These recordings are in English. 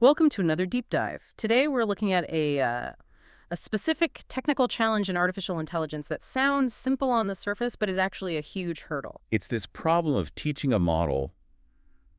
Welcome to another deep dive. Today we're looking at a specific technical challenge in artificial intelligence that sounds simple on the surface but is actually a huge hurdle. It's this problem of teaching a model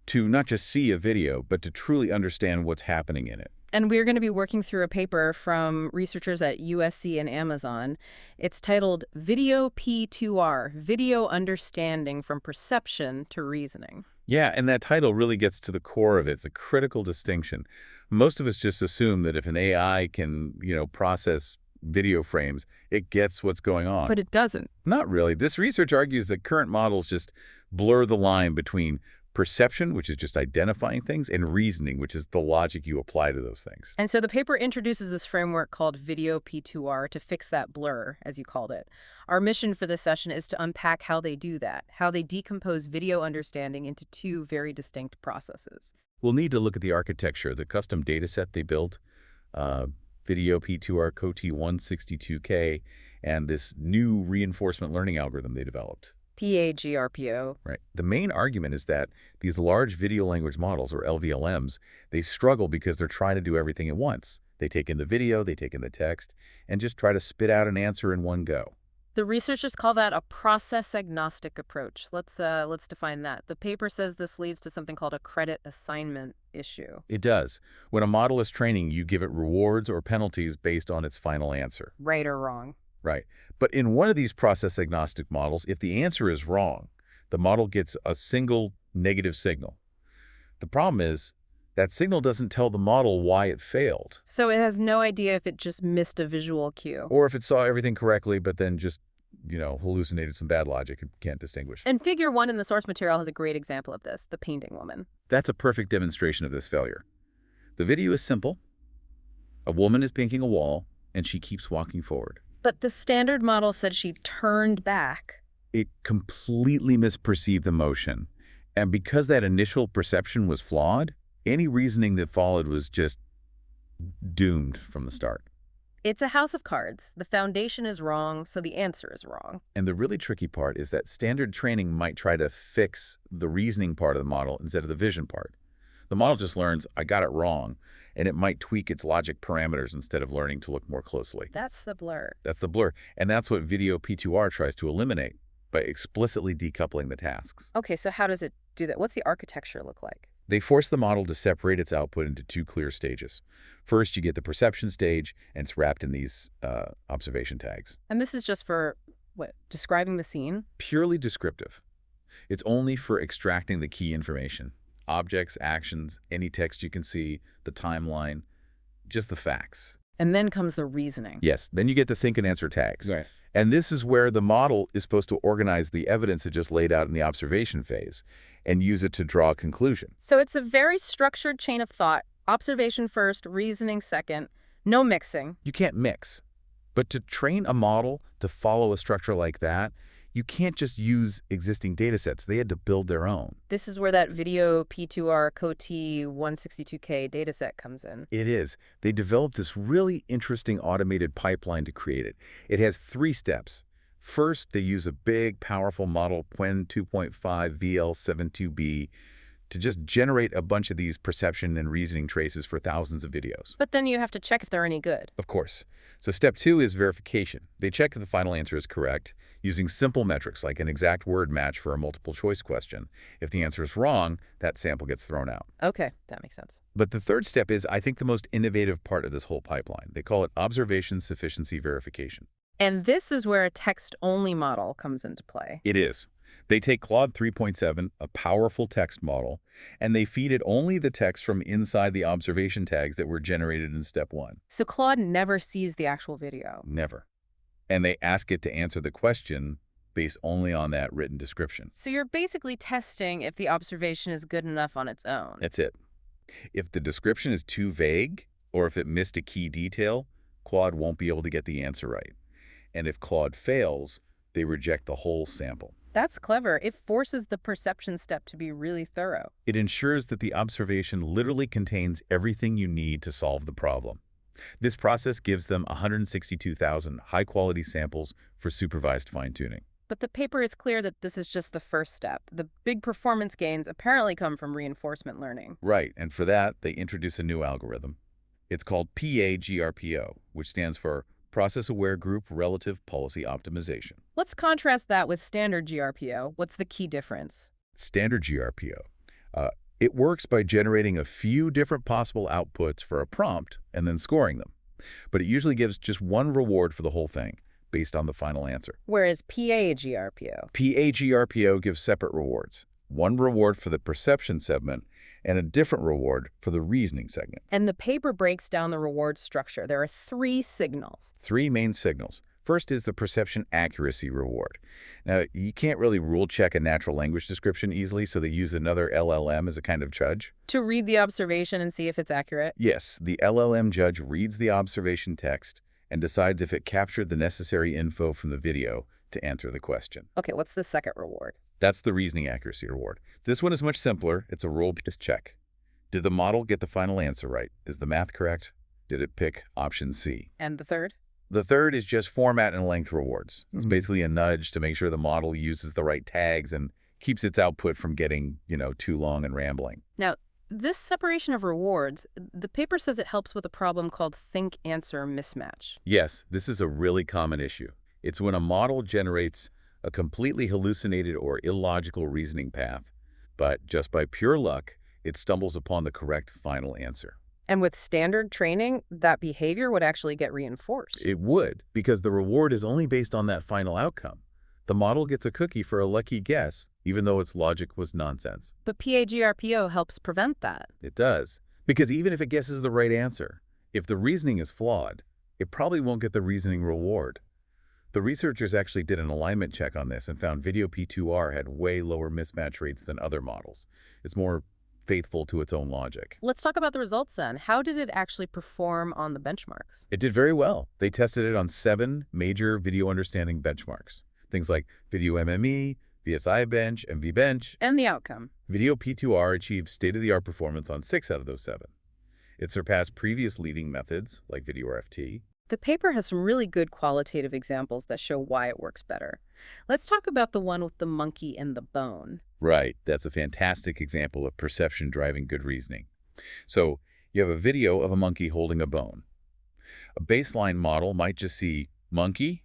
to not just see a video, but to truly understand what's happening in it. And we're going to be working through a paper from researchers at USC and Amazon. It's titled VIDEOP2R, Video Understanding from Perception to Reasoning. Yeah, and that title really gets to the core of it. It's a critical distinction. Most of us just assume that if an AI can, process video frames, it gets what's going on. But it doesn't. Not really. This research argues that current models just blur the line between perception, which is just identifying things, and reasoning, which is the logic you apply to those things. And so the paper introduces this framework called VIDEOP2R to fix that blur, as you called it. Our mission for this session is to unpack how they do that, how they decompose video understanding into two very distinct processes. We'll need to look at the architecture, the custom dataset they built, VIDEOP2R COT162K, and this new reinforcement learning algorithm they developed. PA-GRPO. Right. The main argument is that these large video language models, or LVLMs, they struggle because they're trying to do everything at once. They take in the video, they take in the text, and just try to spit out an answer in one go. The researchers call that a process-agnostic approach. Let's define that. The paper says this leads to something called a credit assignment issue. It does. When a model is training, you give it rewards or penalties based on its final answer. Right or wrong. Right. But in one of these process-agnostic models, if the answer is wrong, the model gets a single negative signal. The problem is that signal doesn't tell the model why it failed. So it has no idea if it just missed a visual cue. Or if it saw everything correctly, but then just, hallucinated some bad logic and can't distinguish. And figure 1 in the source material has a great example of this, the painting woman. That's a perfect demonstration of this failure. The video is simple. A woman is painting a wall, and she keeps walking forward. But the standard model said she turned back. It completely misperceived the motion. And because that initial perception was flawed, any reasoning that followed was just doomed from the start. It's a house of cards. The foundation is wrong, so the answer is wrong. And the really tricky part is that standard training might try to fix the reasoning part of the model instead of the vision part. The model just learns, I got it wrong, and it might tweak its logic parameters instead of learning to look more closely. That's the blur. That's the blur. And that's what VIDEOP2R tries to eliminate by explicitly decoupling the tasks. Okay, so how does it do that? What's the architecture look like? They force the model to separate its output into two clear stages. First, you get the perception stage, and it's wrapped in these observation tags. And this is just for, describing the scene? Purely descriptive. It's only for extracting the key information. Objects, actions, any text you can see, the timeline, just the facts. And then comes the reasoning. Yes, then you get the think and answer tags. Right. And this is where the model is supposed to organize the evidence it just laid out in the observation phase and use it to draw a conclusion. So it's a very structured chain of thought. Observation first, reasoning second, no mixing. You can't mix. But to train a model to follow a structure like that, you can't just use existing data sets. They had to build their own. This is where that VIDEOP2R COT162K dataset comes in. It is. They developed this really interesting automated pipeline to create it. It has 3 steps. First, they use a big, powerful model, Qwen 2.5 VL72B, to just generate a bunch of these perception and reasoning traces for thousands of videos. But then you have to check if they're any good. Of course. So step 2 is verification. They check if the final answer is correct using simple metrics like an exact word match for a multiple choice question. If the answer is wrong, that sample gets thrown out. Okay, that makes sense. But the third step is, I think, the most innovative part of this whole pipeline. They call it observation sufficiency verification. And this is where a text-only model comes into play. It is. They take Claude 3.7, a powerful text model, and they feed it only the text from inside the observation tags that were generated in step 1. So Claude never sees the actual video. Never. And they ask it to answer the question based only on that written description. So you're basically testing if the observation is good enough on its own. That's it. If the description is too vague, or if it missed a key detail, Claude won't be able to get the answer right. And if Claude fails, they reject the whole sample. That's clever. It forces the perception step to be really thorough. It ensures that the observation literally contains everything you need to solve the problem. This process gives them 162,000 high-quality samples for supervised fine-tuning. but the paper is clear that this is just the first step. The big performance gains apparently come from reinforcement learning. Right, and for that, they introduce a new algorithm. It's called PA-GRPO, which stands for Process-Aware Group Relative Policy Optimization. Let's contrast that with standard GRPO. What's the key difference? Standard GRPO. It works by generating a few different possible outputs for a prompt and then scoring them. But it usually gives just one reward for the whole thing, based on the final answer. Whereas PA-GRPO. PA-GRPO gives separate rewards. One reward for the perception segment and a different reward for the reasoning segment. And the paper breaks down the reward structure. There are 3 signals. 3 main signals. First is the perception accuracy reward. Now, you can't really rule check a natural language description easily, so they use another LLM as a kind of judge. To read the observation and see if it's accurate? Yes, the LLM judge reads the observation text and decides if it captured the necessary info from the video to answer the question. Okay, what's the second reward? That's the reasoning accuracy reward. This one is much simpler. It's a rule-based check. Did the model get the final answer right? Is the math correct? Did it pick option C? And the third? The third is just format and length rewards. It's basically a nudge to make sure the model uses the right tags and keeps its output from getting, too long and rambling. Now, this separation of rewards, the paper says it helps with a problem called think-answer mismatch. Yes, this is a really common issue. It's when a model generates a completely hallucinated or illogical reasoning path, but just by pure luck, it stumbles upon the correct final answer. And with standard training, that behavior would actually get reinforced. It would, because the reward is only based on that final outcome. The model gets a cookie for a lucky guess, even though its logic was nonsense. But PA-GRPO helps prevent that. It does, because even if it guesses the right answer, if the reasoning is flawed, it probably won't get the reasoning reward. The researchers actually did an alignment check on this and found VIDEOP2R had way lower mismatch rates than other models. It's more faithful to its own logic. Let's talk about the results then. How did it actually perform on the benchmarks? It did very well. They tested it on 7 major video understanding benchmarks. Things like Video MME, VSI Bench, and VBench. And the outcome? VIDEOP2R achieved state-of-the-art performance on 6 out of those 7. It surpassed previous leading methods like VideoRFT. The paper has some really good qualitative examples that show why it works better. Let's talk about the one with the monkey and the bone. Right, that's a fantastic example of perception driving good reasoning. So, you have a video of a monkey holding a bone. A baseline model might just see monkey,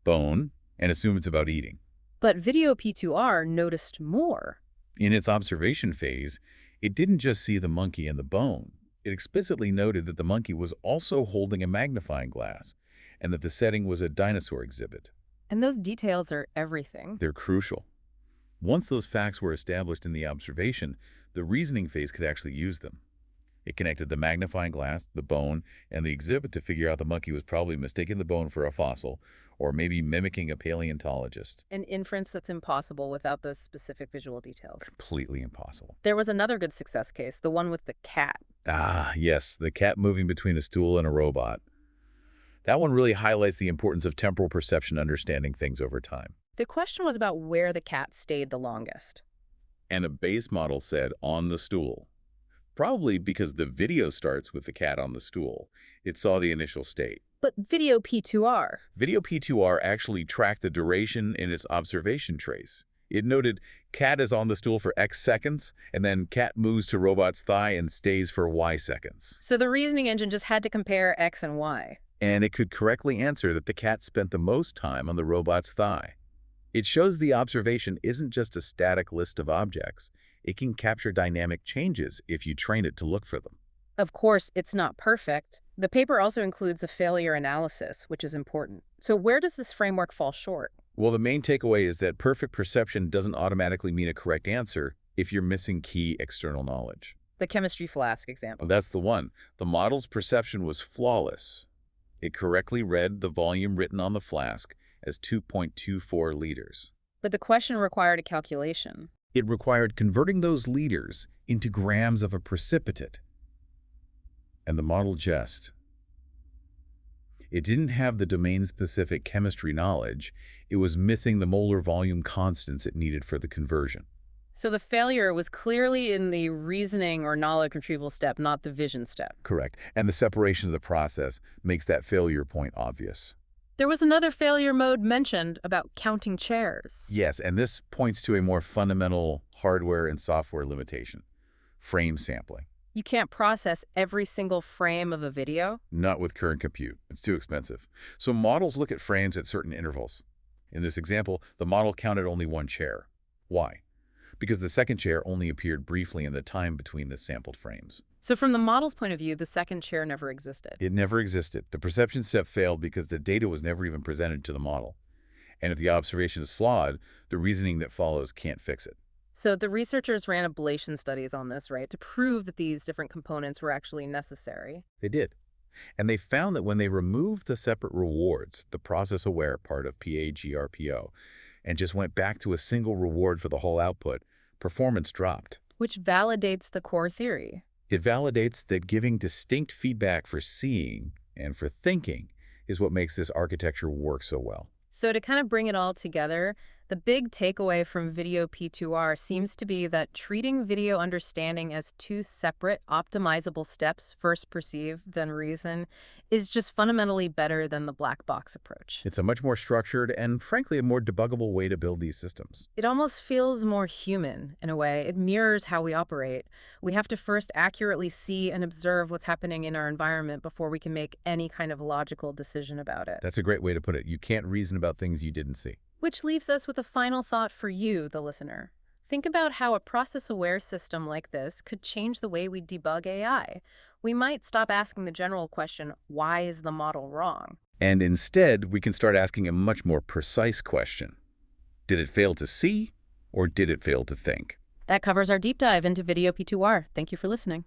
bone, and assume it's about eating. But VideoP2R noticed more. In its observation phase, it didn't just see the monkey and the bone. It explicitly noted that the monkey was also holding a magnifying glass and that the setting was a dinosaur exhibit. And those details are everything. They're crucial. Once those facts were established in the observation, the reasoning phase could actually use them. It connected the magnifying glass, the bone, and the exhibit to figure out the monkey was probably mistaking the bone for a fossil, or maybe mimicking a paleontologist. An inference that's impossible without those specific visual details. Completely impossible. There was another good success case, the one with the cat. Ah, yes, the cat moving between a stool and a robot. That one really highlights the importance of temporal perception understanding things over time. The question was about where the cat stayed the longest. And a base model said on the stool. Probably because the video starts with the cat on the stool. It saw the initial state. But VideoP2R. VideoP2R actually tracked the duration in its observation trace. It noted cat is on the stool for X seconds, and then cat moves to robot's thigh and stays for Y seconds. So the reasoning engine just had to compare X and Y. And it could correctly answer that the cat spent the most time on the robot's thigh. It shows the observation isn't just a static list of objects. It can capture dynamic changes if you train it to look for them. Of course, it's not perfect. The paper also includes a failure analysis, which is important. So where does this framework fall short? Well, the main takeaway is that perfect perception doesn't automatically mean a correct answer if you're missing key external knowledge. The chemistry flask example. Well, that's the one. The model's perception was flawless. It correctly read the volume written on the flask as 2.24 liters. But the question required a calculation. It required converting those liters into grams of a precipitate. And the model just. It didn't have the domain-specific chemistry knowledge. It was missing the molar volume constants it needed for the conversion. So the failure was clearly in the reasoning or knowledge retrieval step, not the vision step. Correct. And the separation of the process makes that failure point obvious. There was another failure mode mentioned about counting chairs. Yes, and this points to a more fundamental hardware and software limitation: frame sampling. You can't process every single frame of a video. Not with current compute. It's too expensive. So models look at frames at certain intervals. In this example, the model counted only one chair. Why? Because the second chair only appeared briefly in the time between the sampled frames. So from the model's point of view, the second chair never existed. It never existed. The perception step failed because the data was never even presented to the model. And if the observation is flawed, the reasoning that follows can't fix it. So the researchers ran ablation studies on this, right, to prove that these different components were actually necessary. They did. And they found that when they removed the separate rewards, the process-aware part of PA-GRPO, and just went back to a single reward for the whole output, performance dropped. Which validates the core theory. It validates that giving distinct feedback for seeing and for thinking is what makes this architecture work so well. So to kind of bring it all together, the big takeaway from VIDEOP2R seems to be that treating video understanding as two separate, optimizable steps, first perceive, then reason, is just fundamentally better than the black box approach. It's a much more structured and, frankly, a more debuggable way to build these systems. It almost feels more human, in a way. It mirrors how we operate. We have to first accurately see and observe what's happening in our environment before we can make any kind of logical decision about it. That's a great way to put it. You can't reason about things you didn't see. Which leaves us with a final thought for you, the listener. Think about how a process-aware system like this could change the way we debug AI. We might stop asking the general question, why is the model wrong? And instead, we can start asking a much more precise question. Did it fail to see, or did it fail to think? That covers our deep dive into VIDEOP2R. Thank you for listening.